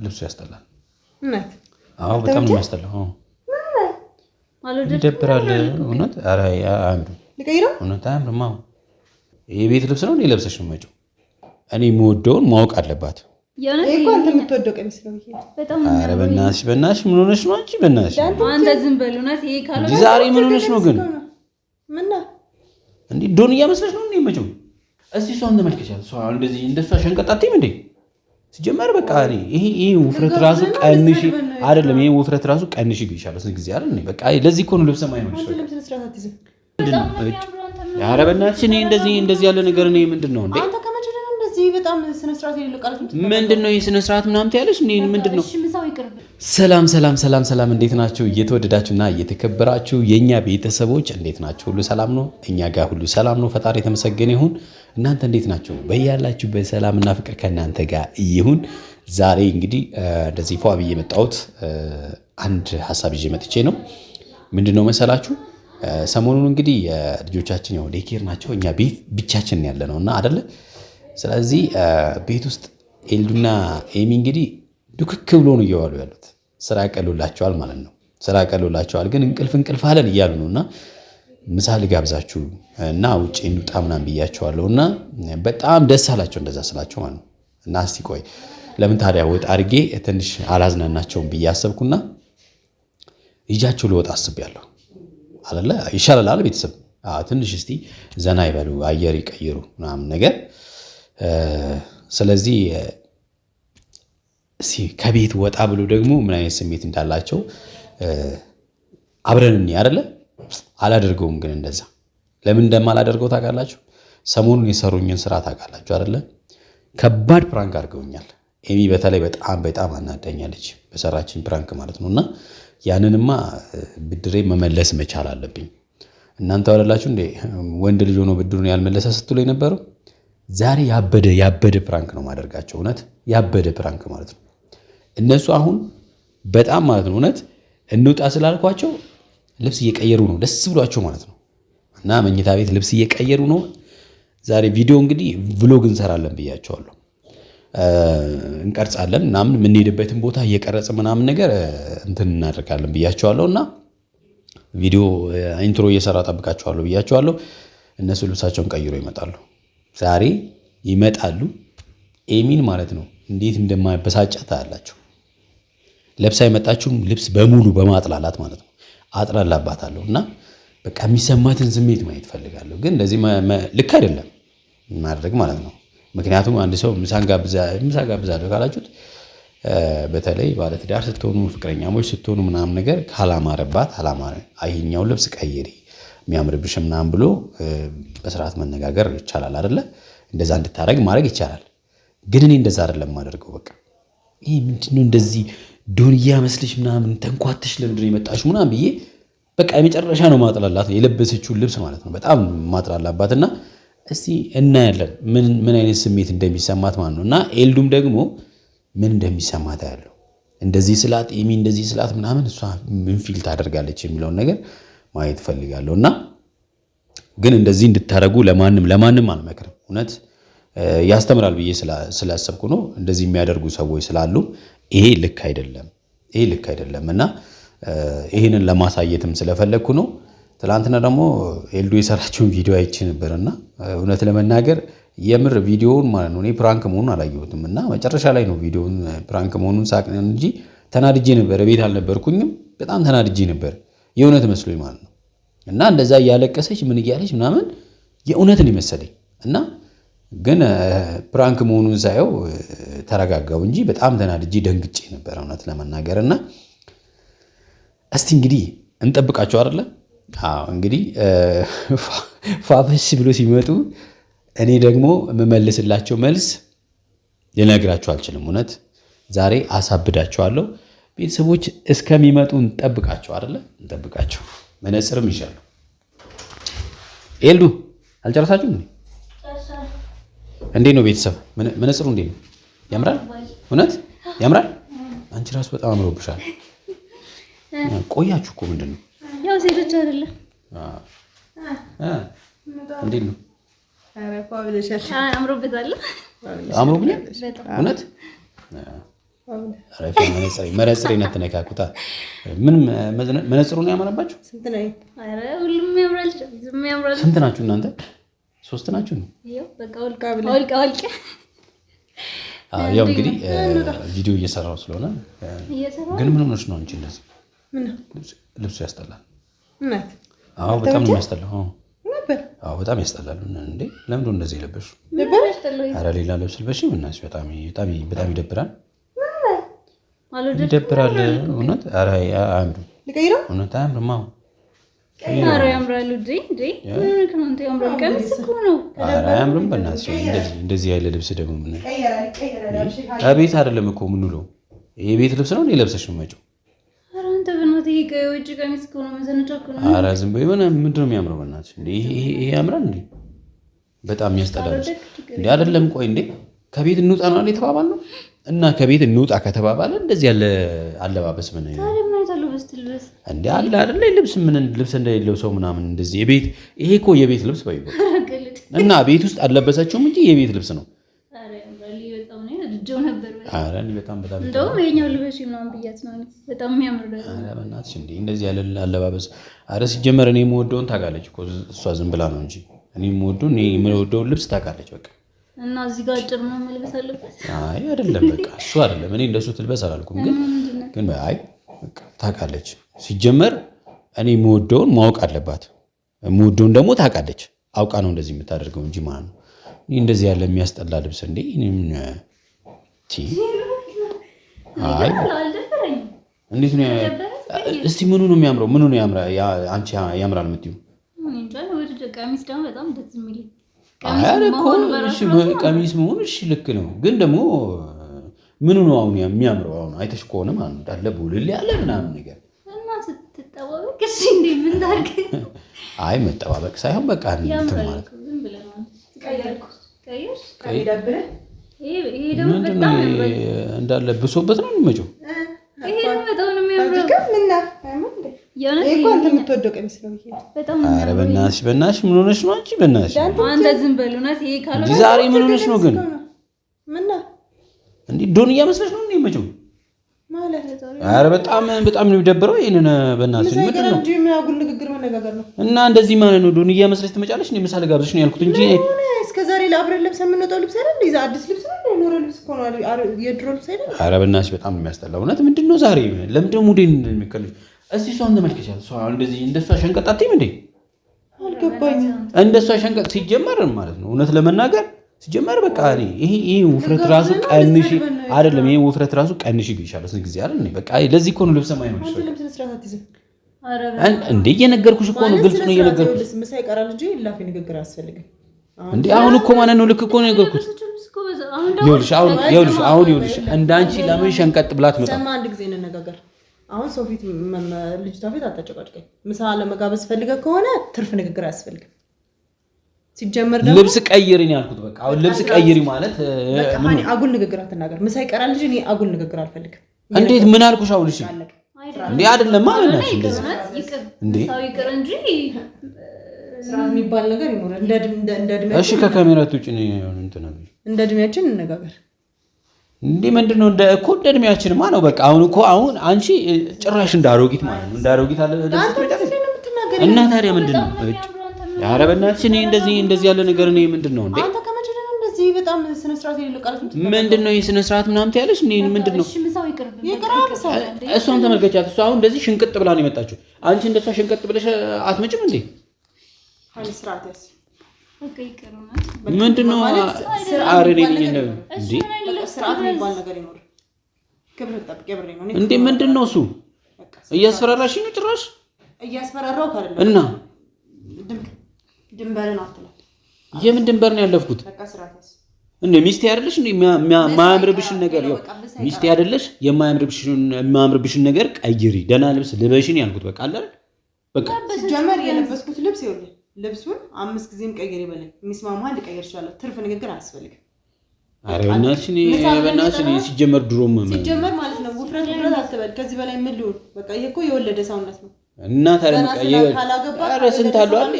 ልብሱ ያስጠላል አዎ በጣም ነው የሚያስጠላው ይደብራል እውነት ኧረ አንዱ ልቀይረው እውነት አያምርም አዎ የቤት ልብስ ነው እንዴ ለብሰሽ ነው የምትመጪው እኔ የምወደውን ማወቅ አለባት እኮ አንተ የምትወደው ቀሚስ ነው በጣም ኧረ በእናትሽ ምን ሆነሽ ነው አንቺ በእናትሽ አንተ ዝም በል እውነት ይሄ ካለ ዛሬ ምን ሆነሽ ነው ግን ምን ነው እንዴ ዶንያ መስለሽ ነው እንዴ የምትመጪው እስቲ እሷን ተመልከቻት እሷ እንደዚህ እንደሷ ሸንቀጣቴም እንዴ ሲጀመር በቃ ይሄ ውፍረት ራሱ ቀንሺ አይደለም ይሄ ውፍረት ራሱ ቀንሺ ቢሻለው ስንት ጊዜ አይደል በቃ ለዚህ እኮ ነው ልብስ የማይሆንሽ አንተ ልብስ መስራት አትይዝም ኧረ በእናትሽ እኔ እንደዚህ ያለ ነገር እኔ ምንድነው እንዴ አንተ ከመቼ ነው እንደዚህ በጣም ስነ ስርዓት የሌለው ቃላት ምንድነው ይሄ ስነ ስርዓት ምናምን ትያለሽ እኔ ምንድነው እሺ ምሳው ይቅርብ ሰላም እንዴት ናችሁ እየተወደዳችሁና እየተከበራችሁ የኛ ቤተሰቦች እንዴት ናችሁ ሁሉ ሰላም ነው እኛ ጋር ሁሉ ሰላም ነው ፈጣሪ የተመሰገነ ይሁን እናንተ እንዴት ናችሁ በእያላችሁ በሰላምና ፍቅር ከእናንተ ጋር ይሁን ዛሬ እንግዲህ እንደዚህ ፏ ብዬ መጣሁት አንድ ሐሳብ ይዤ መጥቼ ነው ምንድነው መሰላችሁ ሰሞኑን እንግዲህ ልጆቻችን ያው ዴኬር ናቸው እኛ ቤት ብቻችን ያለ ነውና አይደለ ስለዚህ ቤት ውስጥ ኤልዱና ኤሚ እንግዲህ ዱክክ ብሎ ነው እየዋሉ ያሉት ስራ ቀሎላቸዋል ማለት ነው ስራ ቀሎላቸዋል ግን እንቅልፍ አለን እያሉ ነውና ምሳ ልጋብዛችሁ እና ውጪ እንውጣ ምናምን ብያቸዋለሁና በጣም ደስ አላቸው እንደዛ ስላቸው ማለት ነው እና እስቲ ቆይ ለምን ታዲያ ወጥ አድርጌ ትንሽ አላዝናናቸውም ብዬ አሰብኩና ይጃቸው ልወጣ አስቤያለሁ አይደለ ይሻላል ቤተሰብ ትንሽ እስቲ ዘና ይበሉ አየር ይቀይሩ ምናምን ነገር ስለዚህ ከቤት ወጣ ብሎ ደግሞ ምን አይነት ስሜት እንዳላቸው አብረን እንይ አይደለ አላደርገውም ግን እንደዛ ለምን እንደማላደርገው ታውቃላችሁ ሰሞኑን የሰሩኝን ስራ ታውቃላችሁ አይደለ ከባድ ፕራንክ አድርገውኛል ኤሚ በተለይ በጣም አናዳኛለች በሰራችን ፕራንክ ማለት ነውና ያንንማ ብድሬ መመለስ መቻል አለብኝ እናንተ ወላላችሁ እንዴ ወንድ ልጅ ሆኖ ብድሩን ያልመለሰ ስትሉ የነበረው ዛሬ ያበደ ፕራንክ ነው ማደርጋቸው እውነት ያበደ ፕራንክ ማለት ነው እነሱ አሁን በጣም ማለት ነው እውነት እንውጣ ስላልኳቸው ልብስ እየቀየሩ ነው ደስ ብሏቸው ማለት ነው እና መኝታ ቤት ልብስ እየቀየሩ ነው ዛሬ ቪዲዮ እንግዲህ ቭሎግ እንሰራለን ብያቸዋለሁ እንቀርጻለን ምናምን የምንሄድበትን ቦታ እየቀረጽ ምናምን ነገር እንትን እናደርጋለን ብያቸዋለሁና ቪዲዮ ኢንትሮ እየሰራ ጠብቃቸዋለሁ ብያቸዋለሁ እነሱ ልብሳቸውን ቀይሮ ይመጣሉ ዛሬ ይመጣሉ ኤሚን ማለት ነው እንዴት እንደማይበሳጫት ታያላችሁ ለብሳ የመጣችውን ልብስ በሙሉ በማጥላላት ማለት ነው አጥላላባታለሁ እና በቃ የሚሰማትን ስሜት ማየት ፈልጋለሁ ግን እንደዚህ ልክ አይደለም ማድረግ ማለት ነው ምክንያቱም አንድ ሰው ምሳ ጋብዛለሁ ካላችሁት በተለይ ባለትዳር ስትሆኑ ፍቅረኛሞች ስትሆኑ ምናምን ነገር ካላማረባት አይኛው ልብስ ቀይሪ የሚያምርብሽ ምናምን ብሎ በስርዓት መነጋገር ይቻላል አይደለ እንደዛ እንድታረግ ማድረግ ይቻላል ግን እኔ እንደዛ አይደለም ማደርገው በቃ ይሄ ምንድነው እንደዚህ ዶንያ መስልሽ ምናምን ተንኳትሽ ለምንድነው የመጣሽው ምናምን ብዬ በቃ የመጨረሻ ነው ማጥላላት የለበሰችውን ልብስ ማለት ነው በጣም ማጥላላባትና እስቲ እናያለን ምን አይነት ስሜት እንደሚሰማት ማለት ነውና ኤልዱም ደግሞ ምን እንደሚሰማት ያለው እንደዚህ ስላት ኤሚ እንደዚህ ስላት ምናምን እሷ ምን ፊል ታደርጋለች የሚለውን ነገር ማየት ፈልጋለሁና ግን እንደዚህ እንድታረጉ ለማንም አልመክርም እውነት ያስተምራል ብዬ ስላሰብኩ ነው እንደዚህ የሚያደርጉ ሰዎች ስላሉ ይሄ ልክ አይደለም እና ይሄንን ለማሳየትም ስለፈለኩ ነው ትላንትና ደግሞ ኤልዱ የሰራችውን ቪዲዮ አይቼ ነበርና እውነት ለመናገር የምር ቪዲዮውን ማለት ነው እኔ ፕራንክ መሆኑን አላየሁትም እና መጨረሻ ላይ ነው ቪዲዮውን ፕራንክ መሆኑን ሳቅን እንጂ ተናድጄ ነበር ቤት አልነበርኩኝም በጣም ተናድጄ ነበር የእውነት መስሎኝ ማለት ነው እና እንደዛ እያለቀሰች ምን እያለች ምናምን የእውነትን ይመስለኝ እና ግን ፕራንክ መሆኑን ሳየው ተረጋጋው እንጂ በጣም ተናድጄ ደንግጬ ነበር እውነት ለመናገርና እስቲ እንግዲህ እንጠብቃቸው አይደለ እንግዲህ ፋፈሽ ብሎ ሲመጡ እኔ ደግሞ የምመልስላቸው መልስ ልነግራቸው አልችልም እውነት ዛሬ አሳብዳቸዋለሁ ቤተሰቦች እስከሚመጡ እንጠብቃቸው አይደለ እንጠብቃቸው መነጽርም ይሻላል ኤልዱ አልጨረሳችሁም እንዴ ነው ቤተሰብ መነጽሩ እንዴ ነው ያምራል እውነት ያምራል አንቺ ራስ በጣም አምሮብሻል ቆያችሁ እኮ ምንድነው ያው ሴቶች አይደለ እንዴ ነው አረ ፋብለሻል አምሮበታል አምሮብኛል እውነት አረፈ መነጽሬን አትነካኩታ። ምን መነጽሩን ያማረባችሁ? ስንት ነው? አረ ሁሉም ያምራል። ዝም ያምራል። ስንት ናችሁ እናንተ? 3 ናችሁ ነው? ይኸው በቃ ወልቃ ያው እንግዲህ ቪዲዮ እየሰራው ስለሆነ ግን ምን ሆነሽ ነው አንቺ እንደዚህ? ምን ልብሱ ያስጠላል። እናት አዎ በጣም ነው የሚያስጠላው። ነበር አዎ በጣም ያስጠላል። እንዴ ለምን እንደዚህ ለበሽ? አረ ሌላ ልብስ ልበሽ። ምናስ በጣም ይደብራል። ይደብራል እውነት። አረ አያምርም። ልቀይረው እውነት አያምርም። አረ ያምራል እንዴ ምን ከመንተ ያምራል። ቀሚስ እኮ ነው። አረ አያምርም። በእናትሽ እንደዚህ ያለ ልብስ ደግሞ ምን ከቤት አይደለም እኮ ምን ነው የቤት ልብስ ነው ለብሰሽ ነው መጪው። አረ አንተ በእናትህ የውጭ ቀሚስ እኮ ነው መዘነጫ እኮ ነው። አረ ዝም በይ። ምንድን ነው የሚያምረው? በእናትሽ እንዴ ይሄ ያምራል እንዴ? በጣም የሚያስጠላ ልብስ እንዴ አይደለም። ቆይ እንዴ ከቤት እንውጣ ነው አይደል የተባባልነው? እና ከቤት እንውጣ ከተባባለ እንደዚህ ያለ አለባበስ ምን ነው ታዲያ? ምን አይታለው በስትልበስ እንዴ አለ አይደል? ልብስ እንደሌለው ሰው ምናምን እንደዚህ የቤት ይሄ እኮ የቤት ልብስ ባይው እና ቤት ውስጥ አለበሰችውም እንጂ የቤት ልብስ ነው። አረ ያምራል። በጣም ነው ልጅው ነበር። አረ በጣም እንደውም የኛው ልበሽ ምናምን ብያት ነው በጣም የሚያምር ነው። አረ በእናትሽ እንዴ እንደዚህ ያለ አለባበስ። አረ ሲጀመር እኔ የምወደውን ታውቃለች እኮ እሷ ዝም ብላ ነው እንጂ እኔ የምወደውን ልብስ ታውቃለች በቃ። እና እዚህ ጋር አጭር ነው መልበስ አለበት? አይ አይደለም በቃ እሱ አይደለም። እኔ እንደሱ ትልበስ አላልኩም፣ ግን አይ በቃ ታውቃለች። ሲጀመር እኔ የምወደውን ማወቅ አለባት። የምወደውን ደግሞ ታውቃለች። አውቃ ነው እንደዚህ የምታደርገው እንጂ ማለት ነው። እኔ እንደዚህ ያለ የሚያስጠላ ልብስ እንዴ እኔ ምን አይ እንዴት ነው? እስቲ ምኑ ነው የሚያምረው? ምኑ ነው ያምራ? አንቺ ያምራል የምትይው? እኔ እንጃ ነው። ቀሚስ ደግሞ በጣም ደስ የሚል ቀሚስ መሆኑ እሺ ልክ ነው፣ ግን ደግሞ ምኑ ነው አሁን የሚያምረው? አሁን አይተሽ ከሆነ ማለት ነው እንዳለ ቡልል ያለ ምናምን ነገር እና ስትጠባበቅ እሺ እንዴ ምን ታርግ? አይ መጠባበቅ ሳይሆን በቃ እንትን ማለት ዝም ብለህ ነው ቀይር ይሄ ደግሞ በጣም እንዳለ ብሶበት ነው የሚመጪው። ይሄ ደግሞ በጣም ነው የሚያምረው። አንተ የምትወደው ቀሚስ ነው ይሄ በጣም። ኧረ በእናትሽ ምን ሆነሽ ነው አንቺ? በእናትሽ አንተ ዝም በል እውነት። ይሄ ካልሆነ ዛሬ ምን ሆነሽ ነው ግን? ምን እንዴ ዶንያ መስለሽ ነው እንዴ የመጪው ማለት? ኧረ በጣም ነው የሚደብረው። ይሄንን በእናትሽ ምንድን ነው የሚያጉል ንግግር መነጋገር ነው እና እንደዚህ ማለት ነው። ዶንያ መስለሽ ትመጫለሽ እንዴ? ምሳሌ ጋብዝሽ ነው ያልኩት እንጂ እስከዛሬ ለአብረን ለብሰን የምንወጣው ልብስ አይደል? ይዛ አዲስ ልብስ ነው ኖረ ልብስ እኮ ነው የድሮ ልብስ አይደል? ኧረ በእናትሽ በጣም ነው የሚያስጠላው እውነት። ምንድን ነው ዛሬ ለምንድን ነው ሙዴን የሚከልሽ? እስቲ እሷን ተመልከቻት። እሷ እንደዚህ እንደሷ ሸንቀጥ አትይም እንዴ? አልገባኝም። እንደሷ ሸንቀጥ ሲጀመር ማለት ነው እውነት ለመናገር ሲጀመር በቃ ይሄ ውፍረት ራሱ ቀንሺ አይደለም፣ ይሄ ውፍረት ራሱ ቀንሺ ቢሻለው ስንት ጊዜ አይደል? በቃ ለዚህ እኮ ነው ልብስ ማይሆንሽ። እንዴ እየነገርኩሽ እኮ ነው፣ ግልጽ ነው እየነገርኩሽ። ምሳ ይቀራል እንጂ ላፊ ንግግር አያስፈልግም። እንዴ አሁን እኮ ማለት ነው ልክ እኮ ነው የነገርኩሽ። ይኸውልሽ እንዳንቺ ለምን ሸንቀጥ ብላት መጣ? ሰማ አንድ ጊዜ እንነጋገር። አሁን ሰው ፊት ልጅቷ ፊት አታጨቃጭቀኝ። ምሳ ለመጋበዝ ፈልገህ ከሆነ ትርፍ ንግግር አያስፈልግም። ሲጀመር ደግሞ ልብስ ቀይሪኝ ያልኩት በቃ አሁን ልብስ ቀይሪ ማለት ምን አጉል ንግግር አትናገር። ምሳ ይቀራል እንጂ እኔ አጉል ንግግር አልፈልግም። እንዴት ምን አልኩሽ? አሁን እሺ እንዴ አይደለም ማለት ነው እንዴ ሰው ይቅር እንጂ ስርዓት የሚባል ነገር ይኖራል። እንደ እድሜያችን እሺ ከካሜራ ውጭ ነው እንትን ነው እንደ እድሜያችን እንነጋገር። እንዴ ምንድነው እንደ እድሜያችንማ ነው በቃ። አሁን አንቺ ጭራሽ እንዳሮጊት ማለት ነው እንዳሮጊት አለ እና ታዲያ ምንድነው? ኧረ በእናትሽ እኔ እንደዚህ ያለ ነገር እኔ ምንድነው እንዴ? አንተ ከመቼ ነው እንደዚህ በጣም ስነ ስርዓት የሌለው ቃላት ምንድነው? ይሄ ስነ ስርዓት ምናምን ታያለሽ እንዴ? ምንድነው? እሺ ምሳው ይቅርብ። እሷን ተመልከቻት። እሷ አሁን እንደዚህ ሽንቅጥ ብላ ነው የመጣችው። አንቺ እንደሷ ሽንቅጥ ብለሽ አትመጭም እንዴ? አይ ስርዓት ያስ ኦኬ ይቅርና ምንድነው? አረ ነኝ ነው እንዴ? ስርዓት የሚባል ነገር ይኖር። ክብር ጠብቅ ብሬ ነው እንዴ? ምንድነው እሱ? እያስፈራራሽ ነው ጭራሽ። እያስፈራራው አይደለም እና ድንበርን አትለው። የምን ድንበር ነው ያለፍኩት? በቃ ስርዓት ያስ እንዴ ሚስቴ አይደለሽ እንዴ? የማያምርብሽን ነገር ያው ሚስቴ አይደለሽ? የማያምርብሽን ነገር ቀይሪ፣ ደህና ልብስ ልበሽን ያልኩት በቃ አለ በቃ። ሲጀመር የለበስኩት ልብስ ይኸውልህ፣ ልብሱን 5 ጊዜም ቀይሪ በለኝ። የሚስማማ አንድ ቀይር ይችላል። ትርፍ ንግግር አያስፈልግም። አረ በእናትሽ እኔ ሲጀመር ድሮም ሲጀመር ማለት ነው ውፍረት አትበል። ከዚህ በላይ ምን ልሁን? በቃ ይሄ እኮ የወለደ ሰውነት ነው። እና ታዲያ ኧረ ስንት አሉ አለ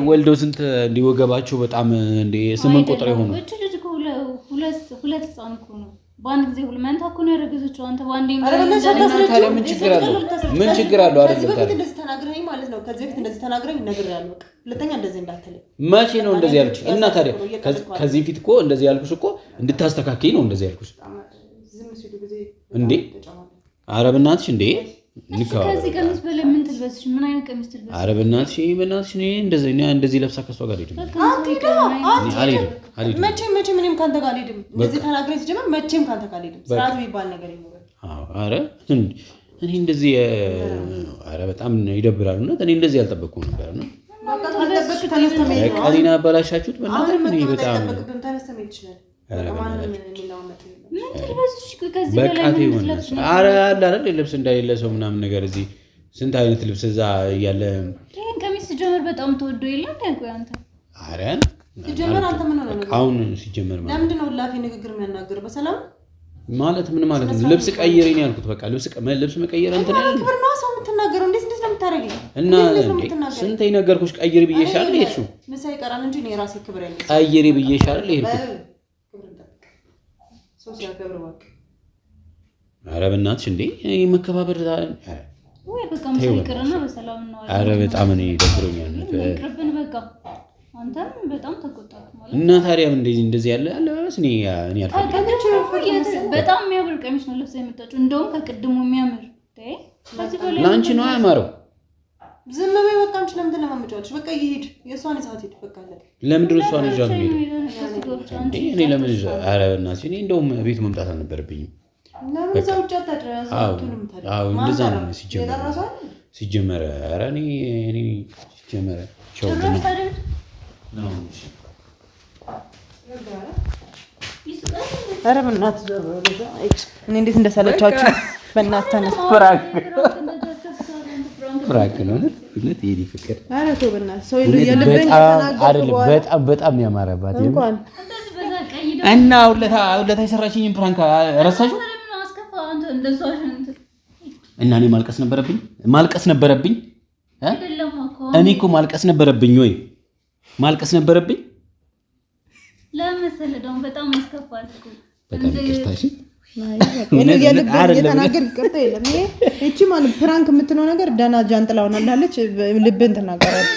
ወልደው ስንት እንዲወገባቸው በጣም እንደ 8 ቁጥር የሆኑ እቺ ልጅ እኮ ሁለት ህፃን እኮ ነው በአንድ ጊዜ ሁሉ መንታ እኮ ነው ያረገዘችው። አንተ በአንዴ ታዲያ ምን ችግር አለው? ምን ችግር አለው? ከዚህ በፊት እንደዚህ ተናግረኝ ማለት ነው። ከዚህ በፊት እንደዚህ ተናግረኝ ነግሬሃለሁ። በቃ ሁለተኛ እንደዚህ እንዳትለኝ። መቼ ነው እንደዚህ ያልኩሽ? እና ታዲያ ከዚህ በፊት እኮ እንደዚህ ያልኩሽ እኮ እንድታስተካክይ ነው እንደዚህ ያልኩሽ እንዴ። ኧረ በእናትሽ እንዴ ከዚህ ቀሚስ በላይ ምን ትልበስሽ? ምን አይነት ቀሚስ ትልበስሽ? ኧረ በእናትሽ እንደዚህ ለብሳ ከሷ ጋር ሄድም መቼም እኔም ካንተ ጋር አልሄድም። እንደዚህ ተናግረኝ ሲጀመር መቼም ካንተ ጋር አልሄድም። ስርዓት የሚባል ነገር ይኖራል። ኧረ እኔ እንደዚህ ኧረ በጣም ይደብራል። እና እኔ እንደዚህ ያልጠበቅኩ ነበር ነው። ቀሊና አበላሻችሁት። በእናትህ በጣም ተነስተህ መሄድ ይችላል። ልብስ እንዳሌለ ሰው ምናምን ነገር እዚህ ስንት አይነት ልብስ እዛ እያለ ይሄን ቀሚስ ሲጀመር በጣም ተወዶ የለም ያንተ አንተ አረ ሲጀመር አንተ ምን ሆነ ነው አሁን ሲጀመር ማለት ለምንድን ነው ላፊ ንግግር የሚያናገር በሰላም ማለት ምን ማለት ነው? ልብስ ቀይረኝ ያልኩት በቃ ልብስ መቀየር እንትን ነው ክብር ነው ሰው የምትናገረው እንዴት ነው የምታረገኝ? እና ስንት ነገርኩሽ ቀይሪ ብዬሻል እሱ ምሳ ይቀራል እንጂ እኔ ራሴ ክብር ያለኝ ቀይሪ ብዬሻል ይሄድኩት ሰው ሲያከብር ወቅ ኧረ በእናትሽ እንዴ መከባበር ወይ በቃ ምሳ ይቀርና በሰላም ነው። ኧረ በጣም እኔ ደብሮኛል። ይቅርብን በቃ አንተም በጣም ተቆጣጥ ማለት እና ታዲያም እንደዚህ ያለ አለባበስ እኔ አልፈልግም። በጣም የሚያምር ቀሚስ ነው ለብሳ የመጣችው እንደውም ከቅድሙ የሚያምር ላንቺ ነው ያማረው። ዝም በይ በቃ አንቺ ለምን ተለማመጫለሽ? በቃ ይሄድ የሷን ሰዓት ሄድ በቃ አለ። ለምንድን ነው እሷን ይዣት ሄድ? እኔ ለምን ይዣ ኧረ በእናትሽ እኔ እንደውም ቤት መምጣት አልነበረብኝም። ለምን እዛው ውጭ አታድርም? አዎ እንደዛ ነው ሲጀመር ኧረ እኔ ሲጀመር ቻው ነው ኧረ በእናትህ ዞር በል እኔ እንዴት እንደሰለቻችሁ በእናትህ ተነስ። ፍራክ ነው እውነት የኔ ፍቅር። ኧረ ተው በእናትህ ሰው የልብህን በጣም በጣም ያማረባት እንኳን እና ሁለታ የሰራችኝን ፕራንክ ረሳሽው? እና እኔ ማልቀስ ነበረብኝ እኔ እኮ ማልቀስ ነበረብኝ ወይ ማልቀስ ነበረብኝ። ለምሳሌ ደግሞ በጣም ያስከፋል እኮ በጣም ይቅርታ እሺ። የተናገር ይቅርታ የለም። እቺ ማለት ፕራንክ የምትለው ነገር ደህና ጃንጥላ ሆናለች። ልብን ትናገራለች።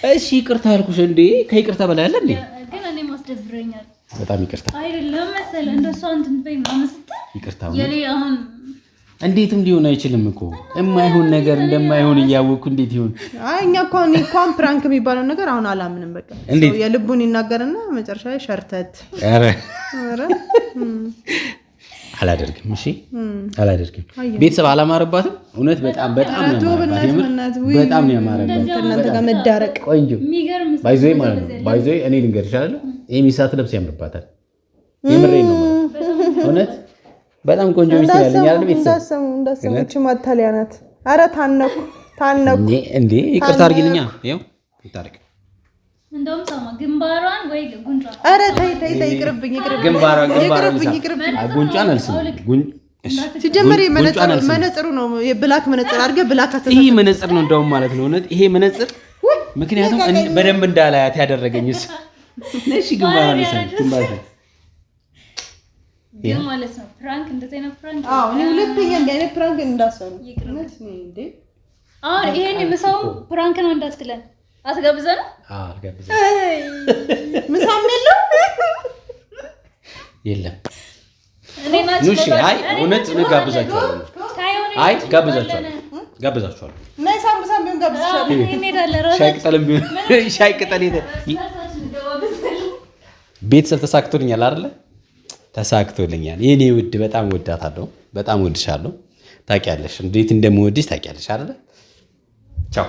እሺ ይቅርታ አልኩሽ እንዴ ከይቅርታ በላይ አለ እንዴ? ግን እኔ ማስደብረኛል። በጣም ይቅርታ አይደለም መሰለ እንደሷ እንትን በይ ምናምን ስትል ይቅርታ የኔ አሁን እንዴትም ሊሆን አይችልም እኮ የማይሆን ነገር እንደማይሆን እያወቅኩ እንዴት ይሆን? አይ እኛ እኮ እንኳን ፕራንክ የሚባለው ነገር አሁን አላምንም። በቃ የልቡን ይናገርና መጨረሻ ላይ ሸርተት ኧረ አላደርግም። እሺ አላደርግም። ቤተሰብ አላማረባትም። እውነት በጣም በጣም ነው ያማረባት። ከእናንተ ጋር መዳረቅ ቆንጆ ባይዞይ ማለት ነው። ባይዞይ እኔ ልንገርሽ አይደል ይሄ ሚሳት ለብስ ያምርባታል። የምሬን ነው እውነት በጣም ቆንጆ ሚስት ያለኝ አይደል? ቤተሰብ እንዳሰሙች ማታሊያ ናት። ኧረ ታነኩ እንዴ ይቅርታ አድርጊልኛ። ይኸው ይታረቅ እንደውም ሰማ ግንባሯን ወይ ጉንጯን ኧረ ተይ ይቅርብኝ ግንባሯን ጉንጯን አልስም ሲጀመር መነጽሩ ነው የብላክ መነጽር አድርገህ ብላክ አስተሳሰብ ይሄ መነጽር ነው እንደውም ማለት ነው እውነት ይሄ መነጽር ምክንያቱም በደንብ እንዳላያት ያደረገኝስ ነሽ ግንባሯን ግንባሯን ግን ማለት ነው ፕራንክ እንደዚህ ነው ፕራንክ እኔ ሁለተኛ እንደ አይነት ፕራንክ እንዳሰሩ እንዴ አሁን ይሄን ምሳው ፕራንክ ነው እንዳትለን አትጋብዘን አትጋብዘን ምሳም የለም ኑሽ አይ እውነት ጋብዛችኋለሁ አይ ጋብዛችኋለሁ ናይ ሳምቡሳም ቢሆን ጋብዛችኋለሁ እንሄዳለን ሻይ ቅጠል ቤተሰብ ተሳክቶልኛል አይደለ ተሳክቶልኛል የኔ ውድ በጣም ወዳታለሁ በጣም ወድሻለሁ ታውቂያለሽ እንዴት እንደምወድሽ ታውቂያለሽ አይደለ ቻው